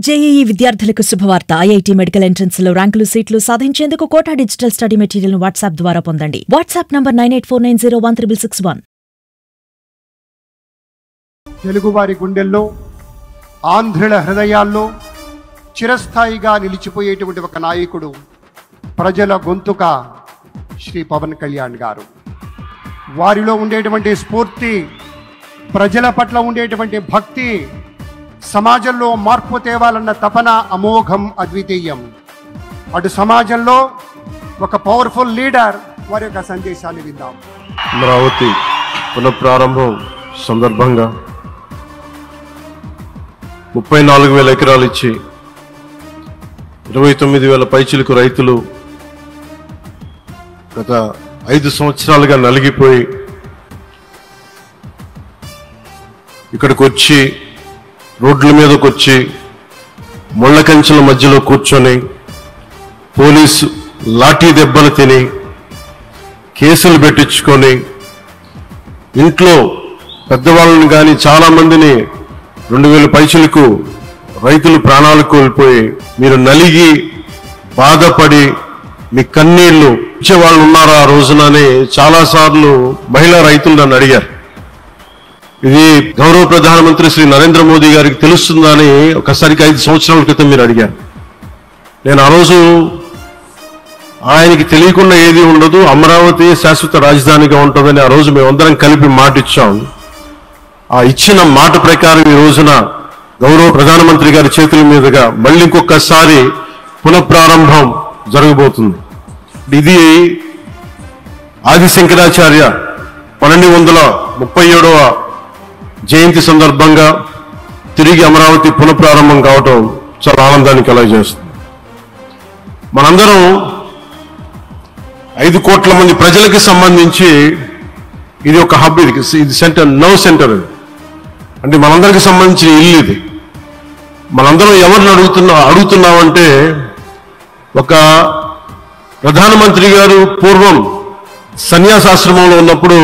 JEE విద్యార్థులకు శుభవార్త. IIT medical entrance లో ర్యాంకులు సీట్లు సాధించేందుకు కోటా డిజిటల్ స్టడీ మెటీరియల్ ను వాట్సాప్ ద్వారా పొందండి. WhatsApp number 9849016661. తెలుగువారి గుండెల్లో, ఆంధ్రుల హృదయాల్లో చిరస్థాయిగా నిలిచిపోయేటువంటి ఒక నాయకుడు, ప్రజల గొంతుక శ్రీ పవన్ కళ్యాణ్ గారు. వారిలో ఉండేటువంటి స్ఫూర్తి, ప్రజల పట్ల ఉండేటువంటి భక్తి, సమాజంలో మార్పు తేవాలన్న తపన అమోఘం, అద్వితీయం. అటు సమాజంలో ఒక పవర్ఫుల్ లీడర్, వారి యొక్క సందేశాన్ని విందాం. అమరావతి పునఃప్రారంభం సందర్భంగా 34,000 ఎకరాలు ఇచ్చి 29,000 పైచిలకు రైతులు గత 5 సంవత్సరాలుగా నలిగిపోయి ఇక్కడికి వచ్చి, రోడ్ల మీదకి వచ్చి, ముళ్ళ కంచెల మధ్యలో కూర్చొని పోలీసు లాఠీ దెబ్బలు తిని, కేసులు పెట్టించుకొని, ఇంట్లో పెద్దవాళ్ళని కానీ చాలామందిని 2,000 పైసలకు రైతులు ప్రాణాలు కోల్పోయి, మీరు నలిగి బాధపడి మీ కన్నీళ్లు ఇచ్చేవాళ్ళు ఉన్నారా ఆ రోజునని చాలాసార్లు మహిళా రైతులు నన్ను అడిగారు. ఇది గౌరవ ప్రధానమంత్రి శ్రీ నరేంద్ర మోదీ గారికి తెలుస్తుందని ఒకసారికి 5 సంవత్సరాల క్రితం మీరు అడిగారు. నేను ఆ రోజు ఆయనకి తెలియకుండా ఏది ఉండదు, అమరావతి శాశ్వత రాజధానిగా ఉంటుందని ఆ రోజు మేమందరం కలిపి మాట ఇచ్చాం. ఆ ఇచ్చిన మాట ప్రకారం ఈ రోజున గౌరవ ప్రధానమంత్రి గారి చేతుల మీదుగా మళ్ళీ ఇంకొకసారి పునఃప్రారంభం జరగబోతుంది. ఇది ఆది శంకరాచార్య 1237వ జయంతి సందర్భంగా తిరిగి అమరావతి పునఃప్రారంభం కావటం చాలా ఆనందాన్ని కలగజేస్తుంది. మనందరం 5 కోట్ల మంది ప్రజలకు సంబంధించి ఇది ఒక హబ్, ఇది సెంటర్, నవ్ సెంటర్. అంటే మనందరికి సంబంధించిన ఇల్లు ఇది. మనందరం ఎవరిని అడుగుతున్నామంటే, ఒక ప్రధానమంత్రి గారు పూర్వం సన్యాసాశ్రమంలో ఉన్నప్పుడు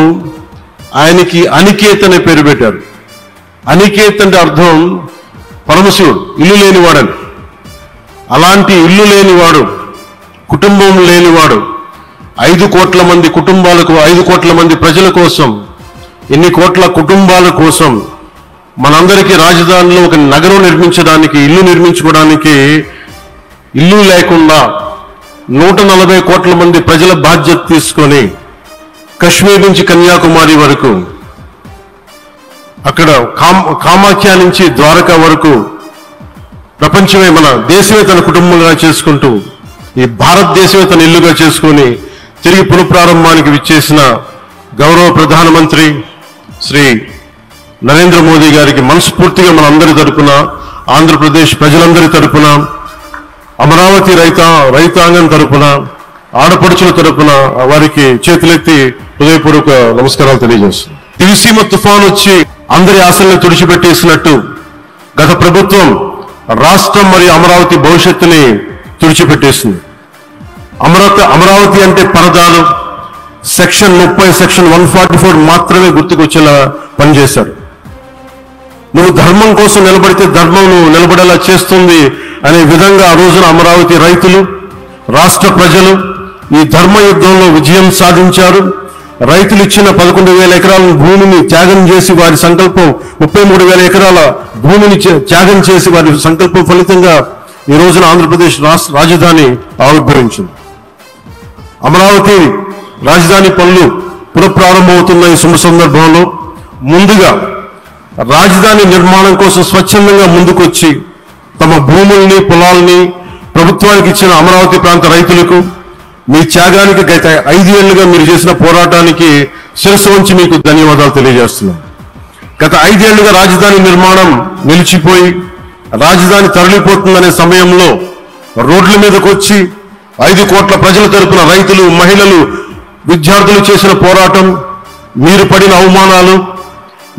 ఆయనకి అనికేత్ అనే పేరు పెట్టారు. అనికేత్ అంటే అర్థం పరమశివుడు, ఇల్లు లేనివాడని. అలాంటి ఇల్లు లేనివాడు, కుటుంబం లేనివాడు 5 కోట్ల మంది కుటుంబాలకు, 5 కోట్ల మంది ప్రజల కోసం, ఎన్ని కోట్ల కుటుంబాల కోసం మనందరికీ రాజధానిలో ఒక నగరం నిర్మించడానికి, ఇల్లు నిర్మించుకోవడానికి ఇల్లు లేకుండా 140 కోట్ల మంది ప్రజల బాధ్యత తీసుకొని కశ్మీర్ నుంచి కన్యాకుమారి వరకు, అక్కడ కామాఖ్య నుంచి ద్వారకా వరకు ప్రపంచమే, మన దేశమే తన కుటుంబంగా చేసుకుంటూ, ఈ భారతదేశమే తన ఇల్లుగా చేసుకొని తిరిగి పునఃప్రారంభానికి విచ్చేసిన గౌరవ ప్రధానమంత్రి శ్రీ నరేంద్ర మోదీ గారికి మనస్ఫూర్తిగా మనందరి తరపున, ఆంధ్రప్రదేశ్ ప్రజలందరి తరపున, అమరావతి రైతాంగం తరపున, ఆడపడుచుల తరపున వారికి చేతులెత్తి హృదయపూర్వక నమస్కారాలు తెలియజేస్తుంది. దివిసీమ తుఫాను వచ్చి అందరి ఆశలను తుడిచిపెట్టేసినట్టు గత ప్రభుత్వం రాష్ట్రం మరియు అమరావతి భవిష్యత్తుని తుడిచిపెట్టేసింది. అమరావతి అంటే పరదాలు, సెక్షన్ 30, సెక్షన్ 144 మాత్రమే గుర్తుకొచ్చేలా పనిచేశారు. నువ్వు ధర్మం కోసం నిలబడితే ధర్మం నువ్వు నిలబడేలా చేస్తుంది అనే విధంగా ఆ రోజున అమరావతి రైతులు, రాష్ట్ర ప్రజలు ఈ ధర్మ యుద్ధంలో విజయం సాధించారు. రైతులు ఇచ్చిన 11,000 ఎకరాల భూమిని త్యాగం చేసి, వారి సంకల్పం 33,000 ఎకరాల భూమిని త్యాగం చేసి, వారి సంకల్పం ఫలితంగా ఈ రోజున ఆంధ్రప్రదేశ్ రాజధాని ఆవిర్భవించింది. అమరావతి రాజధాని పనులు పునఃప్రారంభమవుతున్న ఈ శుభ సందర్భంలో ముందుగా రాజధాని నిర్మాణం కోసం స్వచ్ఛందంగా ముందుకొచ్చి తమ భూముల్ని, పొలాల్ని ప్రభుత్వానికి ఇచ్చిన అమరావతి ప్రాంత రైతులకు, మీ త్యాగానికి గత 5 ఏళ్లుగా మీరు చేసిన పోరాటానికి శిరస్సు వంచి మీకు ధన్యవాదాలు తెలియజేస్తున్నాం. గత 5 ఏళ్లుగా రాజధాని నిర్మాణం నిలిచిపోయి రాజధాని తరలిపోతుందనే సమయంలో రోడ్ల మీదకి వచ్చి 5 కోట్ల ప్రజల తరపున రైతులు, మహిళలు, విద్యార్థులు చేసిన పోరాటం, మీరు పడిన అవమానాలు,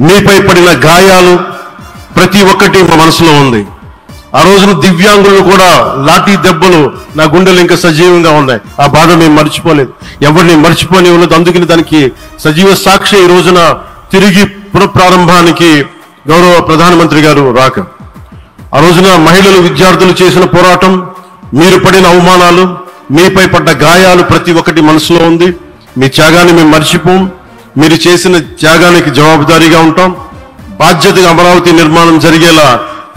మీపై పడిన గాయాలు ప్రతి ఒక్కటి మా మనసులో ఉంది. ఆ రోజున దివ్యాంగులు కూడా లాఠీ దెబ్బలు నా గుండెలు ఇంకా సజీవంగా ఉన్నాయి. ఆ బాధ మేము మర్చిపోలేదు, ఎవరిని మర్చిపోని ఉన్నది. అందుకని దానికి సజీవ సాక్షి ఈ రోజున తిరిగి పునఃప్రారంభానికి గౌరవ ప్రధానమంత్రి గారు రాక ఆ రోజున మహిళలు, విద్యార్థులు చేసిన పోరాటం, మీరు పడిన అవమానాలు, మీపై పడ్డ గాయాలు ప్రతి ఒక్కటి మనసులో ఉంది. మీ త్యాగాన్ని మేము మర్చిపోం. మీరు చేసిన త్యాగానికి జవాబుదారీగా ఉంటాం. బాధ్యతగా అమరావతి నిర్మాణం జరిగేలా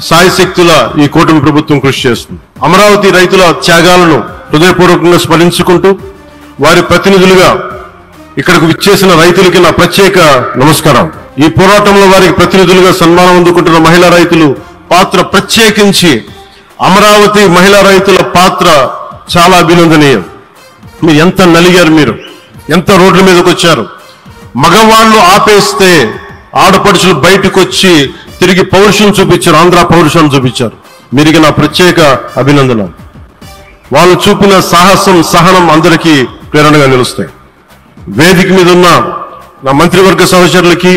సాయశక్తుల ఈ కూటమి ప్రభుత్వం కృషి చేస్తుంది. అమరావతి రైతుల త్యాగాలను హృదయపూర్వకంగా స్మరించుకుంటూ వారి ప్రతినిధులుగా ఇక్కడకు విచ్చేసిన రైతులకి నా ప్రత్యేక నమస్కారం. ఈ పోరాటంలో వారికి ప్రతినిధులుగా సన్మానం అందుకుంటున్న మహిళా రైతులు పాత్ర, ప్రత్యేకించి అమరావతి మహిళా రైతుల పాత్ర చాలా అభినందనీయం. మీరు ఎంత నలిగారు, మీరు ఎంత రోడ్ల మీదకి వచ్చారు. మగవాళ్ళు ఆపేస్తే ఆడపడుచులు బయటకు వచ్చి తిరిగి పౌరుషం చూపించారు, ఆంధ్ర పౌరుషాన్ని చూపించారు. మీరికి నా ప్రత్యేక అభినందన. వాళ్ళు చూపిన సాహసం, సహనం అందరికీ ప్రేరణగా నిలుస్తాయి. వేదిక మీద ఉన్న నా మంత్రివర్గ సహచరులకి,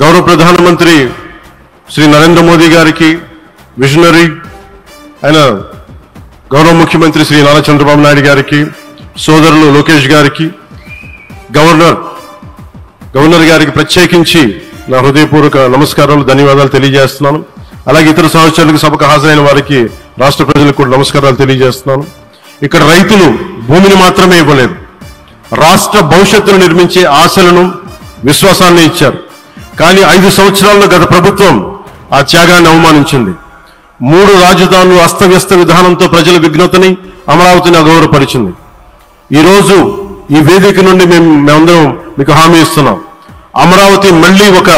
గౌరవ ప్రధానమంత్రి శ్రీ నరేంద్ర మోదీ గారికి, విజనరీ ఆయన గౌరవ ముఖ్యమంత్రి శ్రీ నారా చంద్రబాబు నాయుడు గారికి, సోదరులు లోకేష్ గారికి, గవర్నర్ గారికి ప్రత్యేకించి నా హృదయపూర్వక నమస్కారాలు, ధన్యవాదాలు తెలియజేస్తున్నాను. అలాగే ఇతర సహచరులకు, సభకు హాజరైన వారికి, రాష్ట్ర ప్రజలకు కూడా నమస్కారాలు తెలియజేస్తున్నాను. ఇక్కడ రైతులు భూమిని మాత్రమే ఇవ్వలేదు, రాష్ట్ర భవిష్యత్తును నిర్మించే ఆశలను, విశ్వాసాన్ని ఇచ్చారు. కానీ 5 సంవత్సరాల్లో గత ప్రభుత్వం ఆ త్యాగాన్ని అవమానించింది. 3 రాజధానులు అస్తవ్యస్త విధానంతో ప్రజల విఘ్నతని, అమరావతిని అగౌరవపరిచింది. ఈరోజు ఈ వేదిక నుండి మేమందరం మీకు హామీ ఇస్తున్నాం. అమరావతి మళ్లీ ఒక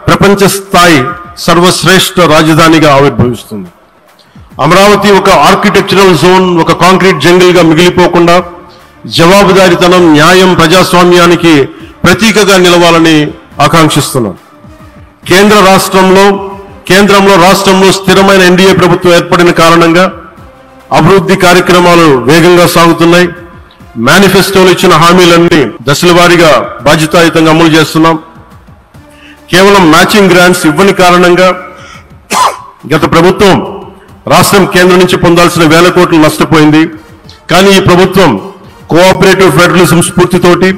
ప్రపంచ స్థాయి సర్వశ్రేష్ఠ రాజధానిగా ఆవిర్భవిస్తుంది. అమరావతి ఒక ఆర్కిటెక్చరల్ జోన్, ఒక కాంక్రీట్ జంగిల్ గా మిగిలిపోకుండా జవాబుదారీతనం, న్యాయం, ప్రజాస్వామ్యానికి ప్రతీకగా నిలవాలని ఆకాంక్షిస్తున్నాం. కేంద్రంలో రాష్ట్రంలో స్థిరమైన ఎన్డీఏ ప్రభుత్వం ఏర్పడిన కారణంగా అభివృద్ధి కార్యక్రమాలు వేగంగా సాగుతున్నాయి. మేనిఫెస్టోలో ఇచ్చిన హామీలన్నీ దశల వారీగా బాధ్యతాయుతంగా అమలు చేస్తున్నాం. కేవలం మ్యాచింగ్ గ్రాంట్స్ ఇవ్వని కారణంగా గత ప్రభుత్వం రాష్ట్రం కేంద్రం నుంచి పొందాల్సిన 1000 కోట్లు నష్టపోయింది. కానీ ఈ ప్రభుత్వం కోఆపరేటివ్ ఫెడరలిజం స్ఫూర్తితోటి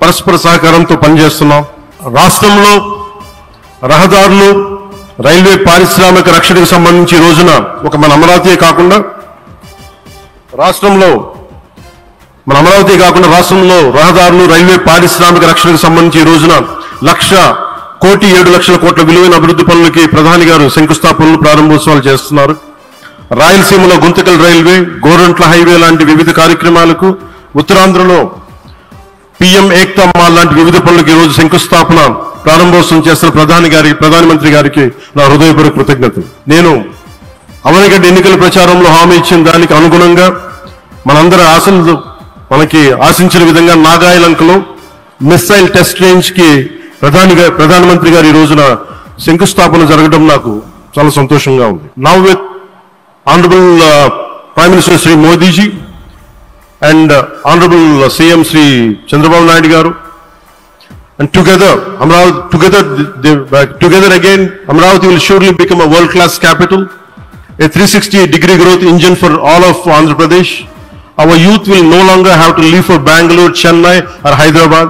పరస్పర సహకారంతో పనిచేస్తున్నాం. రాష్ట్రంలో రహదారులు, రైల్వే, పారిశ్రామిక రక్షణకు సంబంధించి ఈ రోజున మన అమరావతి కాకుండా రాష్ట్రంలో రహదారులు, రైల్వే, పారిశ్రామిక రక్షణకు సంబంధించి ఈ రోజున 1,07,00,000 కోట్ల విలువైన అభివృద్ధి పనులకి ప్రధాని గారు శంకుస్థాపనలు, ప్రారంభోత్సవాలు చేస్తున్నారు. రాయలసీమలో గుంతకల్ రైల్వే, గోరంట్ల హైవే లాంటి వివిధ కార్యక్రమాలకు, ఉత్తరాంధ్రలో పిఎం ఏక్తా మాల్ లాంటి వివిధ పనులకు ఈ రోజు శంకుస్థాపన, ప్రారంభోత్సవం చేస్తున్న ప్రధానమంత్రి గారికి నా హృదయపూర్వక కృతజ్ఞతలు. నేను అవనిగడ్డ ఎన్నికల ప్రచారంలో హామీ ఇచ్చిన దానికి అనుగుణంగా మనందరి ఆశలు మనకి ఆశించిన విధంగా నాగాయలంకలో మిస్సైల్ టెస్ట్ రేంజ్ కి ప్రధానమంత్రి గారు ఈ రోజున శంకుస్థాపన జరగడం నాకు చాలా సంతోషంగా ఉంది. Now with honourable prime minister Shri Modiji and Honorable CM Sri Chandrababu Naidu Garu, and together again Amravati will surely become a world-class capital, a 360-degree growth engine for all of Andhra Pradesh. Our youth will no longer have to leave for Bangalore, Chennai or Hyderabad.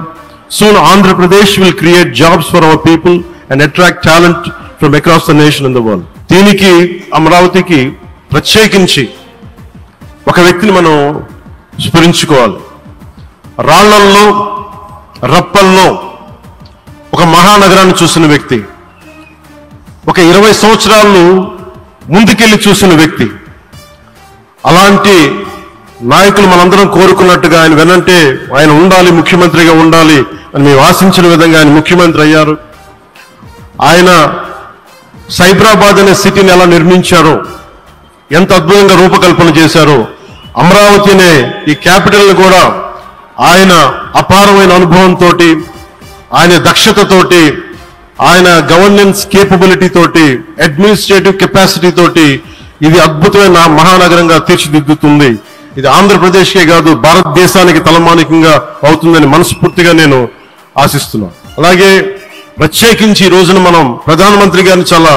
Soon Andhra Pradesh will create jobs for our people and attract talent from across the nation and the world. దీనికి అమరావతికి ప్రత్యేకించి ఒక వ్యక్తిని మనం స్మరించుకోవాలి. రాళ్లల్లో, రప్పల్లో ఒక మహానగరాన్ని చూసిన వ్యక్తి, ఒక 20 సంవత్సరాలు ముందుకెళ్లి చూసిన వ్యక్తి. అలాంటి నాయకులు మనందరం కోరుకున్నట్టుగా ఆయన వెనంటే ఆయన ఉండాలి, ముఖ్యమంత్రిగా ఉండాలి అని మేము ఆశించిన విధంగా ఆయన ముఖ్యమంత్రి అయ్యారు. ఆయన సైబరాబాద్ అనే సిటీని ఎలా నిర్మించారో, ఎంత అద్భుతంగా రూపకల్పన చేశారో, అమరావతి అనే ఈ క్యాపిటల్ కూడా ఆయన అపారమైన అనుభవంతో, ఆయన దక్షతతోటి, ఆయన గవర్నెన్స్ కేపబిలిటీ తోటి, అడ్మినిస్ట్రేటివ్ కెపాసిటీ తోటి ఇది అద్భుతమైన మహానగరంగా తీర్చిదిద్దుతుంది. ఇది ఆంధ్రప్రదేశ్కే కాదు భారతదేశానికి తలమానికంగా అవుతుందని మనస్ఫూర్తిగా నేను ఆశిస్తున్నాను. అలాగే ప్రత్యేకించి ఈ రోజున మనం ప్రధానమంత్రి గారిని చాలా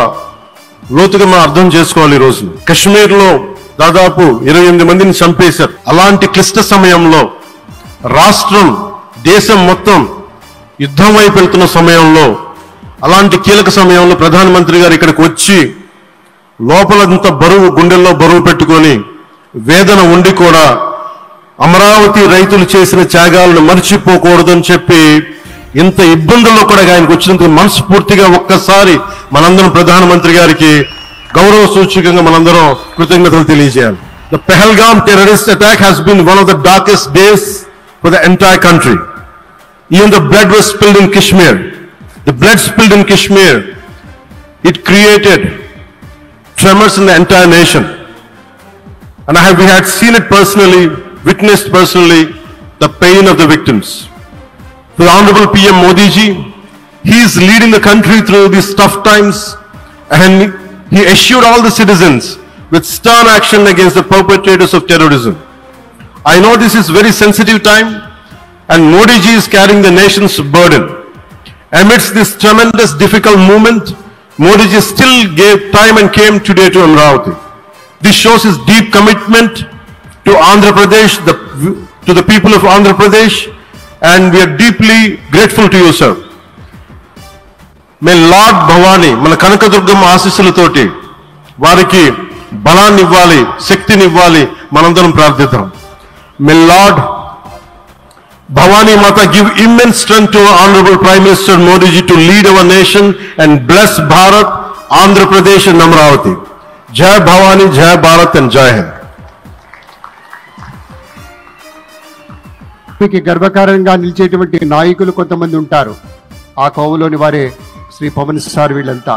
లోతుగా మనం అర్థం చేసుకోవాలి. ఈ రోజున కశ్మీర్లో దాదాపు 28 మందిని చంపేశారు. అలాంటి క్లిష్ట సమయంలో, రాష్ట్రం, దేశం మొత్తం యుద్ధం వైపు వెళ్తున్న సమయంలో, అలాంటి కీలక సమయంలో ప్రధానమంత్రి గారు ఇక్కడికి వచ్చి లోపలంత బరువు, గుండెల్లో బరువు పెట్టుకొని వేదన ఉండి కూడా అమరావతి రైతులు చేసిన త్యాగాలను మర్చిపోకూడదని చెప్పి ఇంత ఇబ్బందుల్లో కూడా ఆయనకు వచ్చినందుకు మనస్ఫూర్తిగా ఒక్కసారి మనందరం ప్రధానమంత్రి గారికి గౌరవ సూచకంగా మనందరం కృతజ్ఞతలు తెలియజేయాలి. The Pahalgam terrorist attack has been one of the darkest days for the entire country. Even the blood was spilled in Kashmir. The blood spilled in Kashmir. It created tremors in the entire nation. And we had seen it personally, witnessed personally, the pain of the victims. The Honorable PM Modi ji, he is leading the country through these tough times, and he assured all the citizens with stern action against the perpetrators of terrorism. I know this is very sensitive time, and Modi ji is carrying the nation's burden. Amidst this tremendous difficult moment, Modi ji still gave time and came today to Amravati. This shows his deep commitment to Andhra Pradesh, to the people of Andhra Pradesh, and we are deeply grateful to you, sir. May Lord Bhavani, మన కనకదుర్గమ్మ ఆశీస్సులతోటి వారికి బలాన్ని ఇవ్వాలి, శక్తిని ఇవ్వాలి, మనందరం ప్రార్థిద్దాం. May Lord Bhavani Mata give immense strength to Honorable Prime Minister Modi ji to lead our nation and bless Bharat, Andhra Pradesh and Amravati. Jai Bhavani, Jai Bharat and Jai Hind. మీకు గర్వకారంగా నిలిచేటువంటి నాయకులు కొంతమంది ఉంటారు. ఆ కోవలోని వారే Shri Pawan sir వీళ్ళంతా.